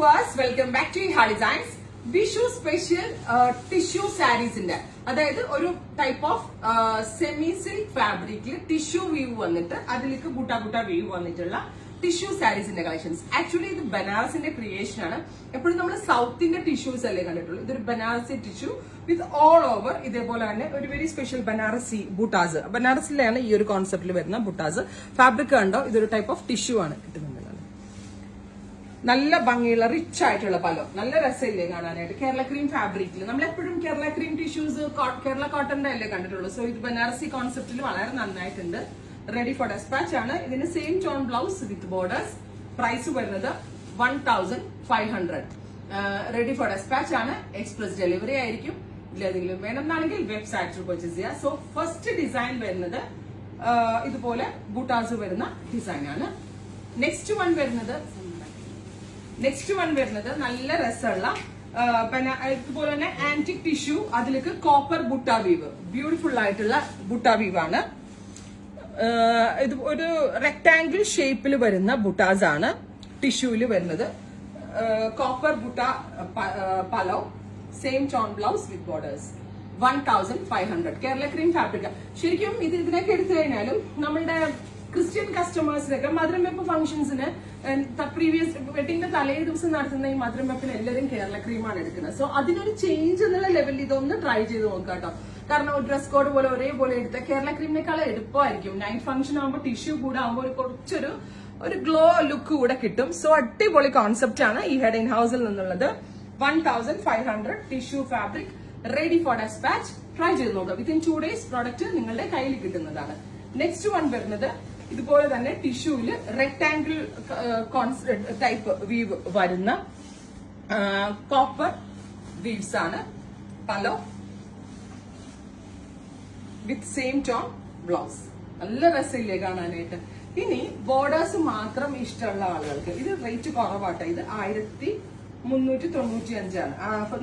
First, welcome back to Iha Designs. Vishu special tissue sarees in there. That is a type of semi-silk fabric, tissue weave vannittu adilekku buta weave vannittulla tissue sarees in the collections. Actually, this Banaras in the creation aanu. Eppoഴും നമ്മൾ സൗത്തിന്റെ tissues അല്ലേ കണ്ടിട്ടുള്ളൂ. ഇതൊരു Banarasi tissue with all over ഇതേപോലെ തന്നെ ഒരു very special Banarasi buttas. ബനാറസിലാണ് ഈ ഒരു കോൺസെപ്റ്റിൽ വരുന്ന ബുട്ടാസ്. ഫാബ്രിക് കണ്ടോ, ഇതൊരു ടൈപ്പ് ഓഫ് ടിഷ്യൂ ആണ് കിട്ടുന്നത്. നല്ല ഭംഗിയുള്ള റിച്ച് ആയിട്ടുള്ള പലോ, നല്ല രസമില്ലേ കാണാനായിട്ട്. കേരള ക്രീം ഫാബ്രിക്കിൽ നമ്മൾ എപ്പോഴും കേരള ക്രീം ടിഷ്യൂസ് കേരള കോട്ടന്റെ അല്ലേ കണ്ടിട്ടുള്ളൂ. സോ ഇത് ബനാറസി കോൺസെപ്റ്റിൽ വളരെ നന്നായിട്ടുണ്ട്. റെഡി ഫോർ ഡെസ്പാച്ച് ആണ്. ഇതിന് same tone blouse with borders. Price വരുന്നത് 1500. റെഡി ഫോർ ഡെസ്പാച്ച് ആണ്. എക്സ്പ്രസ് ഡെലിവറി ആയിരിക്കും. ഇതിലേതെങ്കിലും വേണമെന്നാണെങ്കിൽ വെബ്സൈറ്റിൽ പർച്ചേസ് ചെയ്യാം. സോ ഫസ്റ്റ് ഡിസൈൻ വരുന്നത് ഇതുപോലെ ബൂട്ടാസ് വരുന്ന ഡിസൈൻ ആണ്. നെക്സ്റ്റ് വൺ വരുന്നത് നല്ല രസമുള്ള ഇതുപോലെ തന്നെ ആന്റിക് ടിഷ്യൂ, അതിലേക്ക് കോപ്പർ ബുട്ട വീവ്, ബ്യൂട്ടിഫുൾ ആയിട്ടുള്ള ബുട്ട വീവ് ആണ്. ഇത് ഒരു റെക്ടാംഗിൾ ഷേപ്പിൽ വരുന്ന ബുട്ടാസ് ആണ് ടിഷ്യൂല് വരുന്നത്. Copper butta പലോ, same tone blouse with borders. 1500. Kerala cream fabric. ശരിക്കും ഇതിനൊക്കെ എടുത്തു കഴിഞ്ഞാലും നമ്മളുടെ ക്രിസ്ത്യൻ കസ്റ്റമേഴ്സിനൊക്കെ മധുരം വെപ്പ് ഫംഗ്ഷൻസിന് പ്രീവിയസ് വെഡിങ്ങിന്റെ തലേ ദിവസം നടത്തുന്ന ഈ മധുരം വെപ്പിന് എല്ലാവരും കേരള ക്രീമാണ് എടുക്കുന്നത്. സോ അതിനൊരു ചേഞ്ച് എന്നുള്ള ലെവലിൽ ഇതൊന്ന് ട്രൈ ചെയ്ത് നോക്കുക കേട്ടോ. കാരണം ഒരു ഡ്രസ് കോഡ് പോലെ ഒരേപോലെ എടുത്ത കേരള ക്രീമിനേക്കാളും എളുപ്പമായിരിക്കും. നൈറ്റ് ഫംഗ്ഷൻ ആകുമ്പോൾ ടിഷ്യൂ കൂടെ ആകുമ്പോൾ കുറച്ചൊരു ഗ്ലോ ലുക്ക് കൂടെ കിട്ടും. സോ അടിപൊളി കോൺസെപ്റ്റ് ആണ് ഈ ഹെഡ് ഇൻ ഹൗസിൽ നിന്നുള്ളത്. 1500 tissue fabric, ready for dispatch. Try ചെയ്ത് നോക്കുക. വിത്തിൻ 2 days പ്രോഡക്റ്റ് നിങ്ങളുടെ കയ്യിൽ കിട്ടുന്നതാണ്. നെക്സ്റ്റ് വൺ വരുന്നത് ഇതുപോലെ തന്നെ ടിഷ്യൂല് റെക്ടാംഗിൾ ടൈപ്പ് വീവ് വരുന്ന കോപ്പർ വീവ്സ് ആണ്. പലോ വിത്ത് സെയിം ടോൺ ബ്ലൗസ്. നല്ല രസമില്ലേ കാണാനായിട്ട്. ഇനി ബോർഡേഴ്സ് മാത്രം ഇഷ്ടമുള്ള ആളുകൾക്ക് ഇത് റേറ്റ് കുറവാട്ടെ. ഇത് 1395 ആണ്.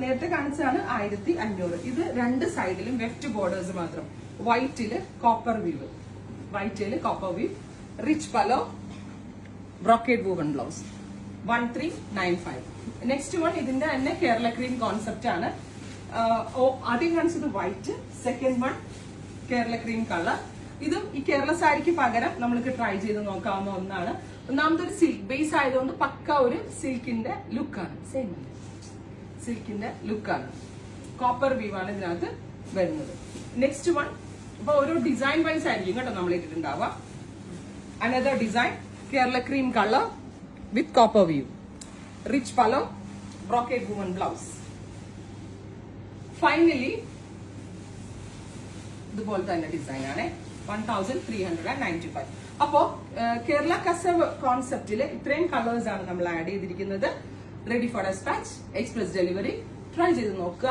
നേരത്തെ കാണിച്ചാണ് 1500. ഇത് രണ്ട് സൈഡിലും വെഫ്റ്റ് ബോർഡേഴ്സ് മാത്രം. വൈറ്റില് copper weave, rich pallu, brocade woven blouse. 1395. Next one ഇതിന്റെ തന്നെ കേരള ക്രീം കോൺസെപ്റ്റ് ആണ്. ആദ്യം കാണിച്ചത് white, second one Kerala cream colour. ഇതും ഈ കേരള സാരിക്ക് പകരം നമ്മൾക്ക് ട്രൈ ചെയ്ത് നോക്കാവുന്ന ഒന്നാണ്. ഒന്നാമതൊരു സിൽക്ക് ബേസ് ആയതുകൊണ്ട് പക്ക ഒരു സിൽക്കിന്റെ ലുക്കാണ്. സെയിം സിൽക്കിന്റെ ലുക്കാണ്. കോപ്പർ വീവ് ആണ് ഇതിനകത്ത് വരുന്നത്. നെക്സ്റ്റ് വൺ ഇപ്പൊ ഓരോ ഡിസൈൻ വൈസ് ആയിരിക്കും കേട്ടോ നമ്മൾ ഇട്ടിട്ടുണ്ടാവുക. Another design Kerala cream colour with copper weave, rich pallu, brocade woven blouse. Finally ഇതുപോലെ തന്നെ ഡിസൈൻ ആണ്. 1395. അപ്പോ കേരള കസവ് കോൺസെപ്റ്റില് ഇത്രയും കളേഴ്സ് ആണ് നമ്മൾ ആഡ് ചെയ്തിരിക്കുന്നത്. Ready for dispatch, express delivery. Try ചെയ്ത് നോക്കുക.